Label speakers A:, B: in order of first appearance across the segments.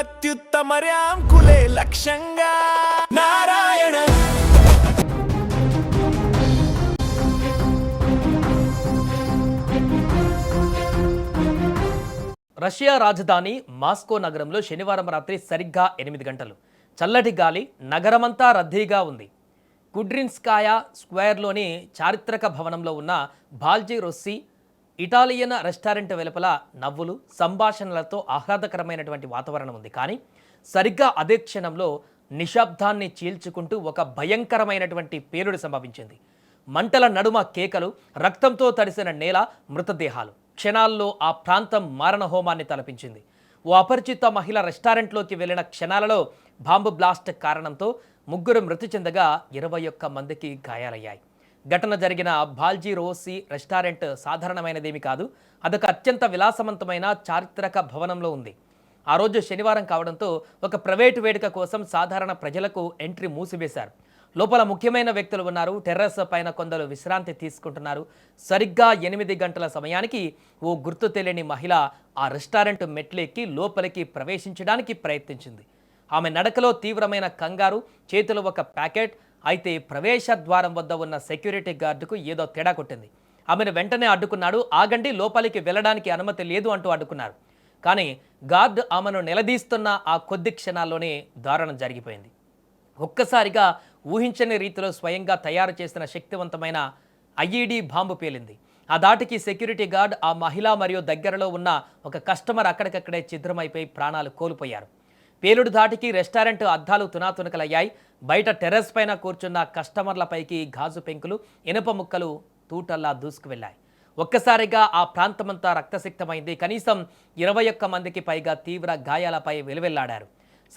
A: అత్యుత్తమర్యాంకులే లక్ష్యంగా నారాయణ.
B: రష్యా రాజధాని మాస్కో నగరంలో శనివారం రాత్రి సరిగ్గా 8 గంటలు చల్లటి గాలి నగరమంతా రద్దీగా ఉంది. కుడ్రిన్స్కాయా స్క్వేర్లోని చారిత్రక భవనంలో ఉన్న బాల్జీ రొస్సి ఇటాలియన్ రెస్టారెంట్ వెలుపల నవ్వులు సంభాషణలతో ఆహ్లాదకరమైనటువంటి వాతావరణం ఉంది. కానీ సరిగ్గా అదే క్షణంలో నిశ్శబ్దాన్ని చీల్చుకుంటూ ఒక భయంకరమైనటువంటి పేలుడు సంభవించింది. మంటల నడుమ కేకలు, రక్తంతో తడిసిన నేల, మృతదేహాలు. క్షణాల్లో ఆ ప్రాంతం మారణ హోమాన్ని తలపించింది. ఓ అపరిచిత మహిళ రెస్టారెంట్లోకి వెళ్లిన క్షణాలలో బాంబు బ్లాస్ట్ కారణంతో 3 మృతి చెందగా 21 మందికి గాయాలయ్యాయి. ఘటన జరిగిన బాల్జీ రోసి రెస్టారెంట్ సాధారణమైనదేమీ కాదు. అదొక అత్యంత విలాసవంతమైన చారిత్రక భవనంలో ఉంది. ఆ రోజు శనివారం కావడంతో ఒక ప్రైవేటు వేడుక కోసం సాధారణ ప్రజలకు ఎంట్రీ మూసివేశారు. లోపల ముఖ్యమైన వ్యక్తులు ఉన్నారు. టెర్రస్ పైన కొందరు విశ్రాంతి తీసుకుంటున్నారు. సరిగ్గా 8 గంటల సమయానికి ఓ గుర్తు తెలియని మహిళ ఆ రెస్టారెంట్ మెట్లెక్కి లోపలికి ప్రవేశించడానికి ప్రయత్నించింది. ఆమె నడకలో తీవ్రమైన కంగారు, చేతిలో ఒక ప్యాకెట్. అయితే ప్రవేశ ద్వారం వద్ద ఉన్న సెక్యూరిటీ గార్డుకు ఏదో తేడా కొట్టింది. ఆమెను వెంటనే అడ్డుకున్నాడు. ఆగండి, లోపలికి వెళ్ళడానికి అనుమతి లేదు అంటూ అడ్డుకున్నారు. కానీ గార్డు ఆమెను నిలదీస్తున్న ఆ కొద్ది క్షణాల్లోనే దారుణం జరిగిపోయింది. ఒక్కసారిగా ఊహించని రీతిలో స్వయంగా తయారు చేసిన శక్తివంతమైన ఐఈడీ బాంబు పేలింది. ఆ దాటికి సెక్యూరిటీ గార్డ్, ఆ మహిళ మరియు దగ్గరలో ఉన్న ఒక కస్టమర్ అక్కడికక్కడే ఛిద్రమైపోయి ప్రాణాలు కోల్పోయారు. పేలుడు దాటికి రెస్టారెంట్ అద్దాలు తునాతునకలయ్యాయి. బయట టెర్రస్ పైన కూర్చున్న కస్టమర్లపైకి గాజు పెంకులు, ఇనుప ముక్కలు తూటల్లా దూసుకువెళ్లాయి. ఒక్కసారిగా ఆ ప్రాంతమంతా రక్తసిక్తమైంది. కనీసం 21 మందికి పైగా తీవ్ర గాయాలపై వెలువెల్లాడారు.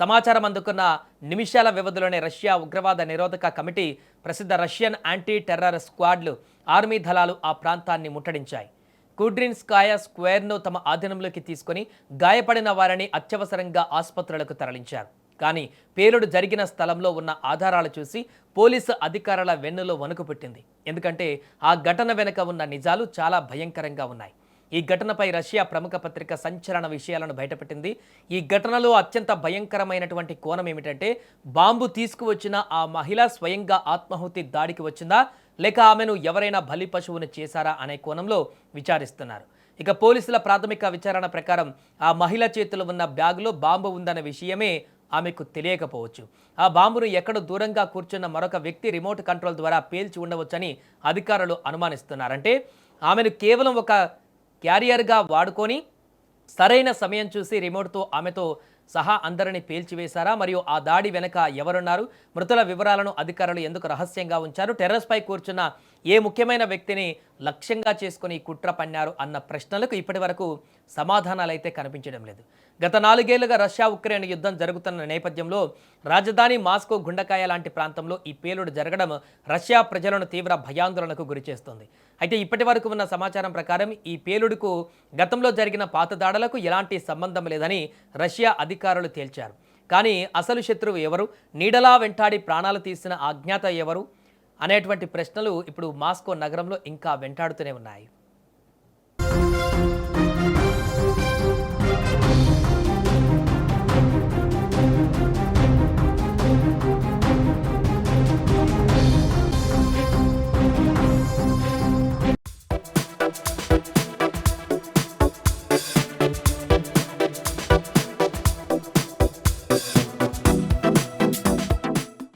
B: సమాచారం అందుకున్న నిమిషాల వ్యవధిలోనే రష్యా ఉగ్రవాద నిరోధక కమిటీ, ప్రసిద్ధ రష్యన్ యాంటీ టెర్రర్ స్క్వాడ్లు, ఆర్మీ దళాలు ఆ ప్రాంతాన్ని ముట్టడించాయి. కుడ్రిన్స్కాయా స్క్వేర్ను తమ ఆధీనంలోకి తీసుకుని గాయపడిన వారిని అత్యవసరంగా ఆసుపత్రులకు తరలించారు. కానీ పేలుడు జరిగిన స్థలంలో ఉన్న ఆధారాలు చూసి పోలీసు అధికారుల వెన్నులో వణుకు పుట్టింది. ఎందుకంటే ఆ ఘటన వెనుక ఉన్న నిజాలు చాలా భయంకరంగా ఉన్నాయి. ఈ ఘటనపై రష్యా ప్రముఖ పత్రిక సంచలన విషయాలను బయటపెట్టింది. ఈ ఘటనలో అత్యంత భయంకరమైనటువంటి కోణం ఏమిటంటే, బాంబు తీసుకువచ్చిన ఆ మహిళ స్వయంగా ఆత్మాహుతి దాడికి వచ్చిందా, లేక ఆమెను ఎవరైనా బలి పశువును చేశారా అనే కోణంలో విచారిస్తున్నారు. ఇక పోలీసుల ప్రాథమిక విచారణ ప్రకారం ఆ మహిళ చేతిలో ఉన్న బ్యాగులో బాంబు ఉందన్న విషయమే ఆమెకు తెలియకపోవచ్చు. ఆ బాంబును ఎక్కడో దూరంగా కూర్చున్న మరొక వ్యక్తి రిమోట్ కంట్రోల్ ద్వారా పేల్చి ఉండవచ్చని అధికారులు అనుమానిస్తున్నారంటే ఆమెను కేవలం ఒక క్యారియర్గా వాడుకొని సరైన సమయం చూసి రిమోట్తో ఆమెతో సహా అందరినీ పేల్చివేశారా? మరియు ఆ దాడి వెనక ఎవరున్నారు? మృతుల వివరాలను అధికారులు ఎందుకు రహస్యంగా ఉంచారు? టెర్రస్పై కూర్చున్న ఏ ముఖ్యమైన వ్యక్తిని లక్ష్యంగా చేసుకుని కుట్ర పన్నారు అన్న ప్రశ్నలకు ఇప్పటి వరకు సమాధానాలైతే కనిపించడం లేదు. గత 4 ఏళ్లుగా రష్యా ఉక్రెయిన్ యుద్ధం జరుగుతున్న నేపథ్యంలో రాజధాని మాస్కో గుండకాయ లాంటి ప్రాంతంలో ఈ పేలుడు జరగడం రష్యా ప్రజలను తీవ్ర భయాందోళనకు గురిచేస్తుంది. అయితే ఇప్పటి వరకు ఉన్న సమాచారం ప్రకారం ఈ పేలుడుకు గతంలో జరిగిన పాత దాడులకు ఎలాంటి సంబంధం లేదని రష్యా అధికారులు తేల్చారు. కానీ అసలు శత్రువు ఎవరు? నీడలా వెంటాడి ప్రాణాలు తీసిన అజ్ఞాత ఎవరు అనేటువంటి ప్రశ్నలు ఇప్పుడు మాస్కో నగరంలో ఇంకా వెంటాడుతూనే ఉన్నాయి.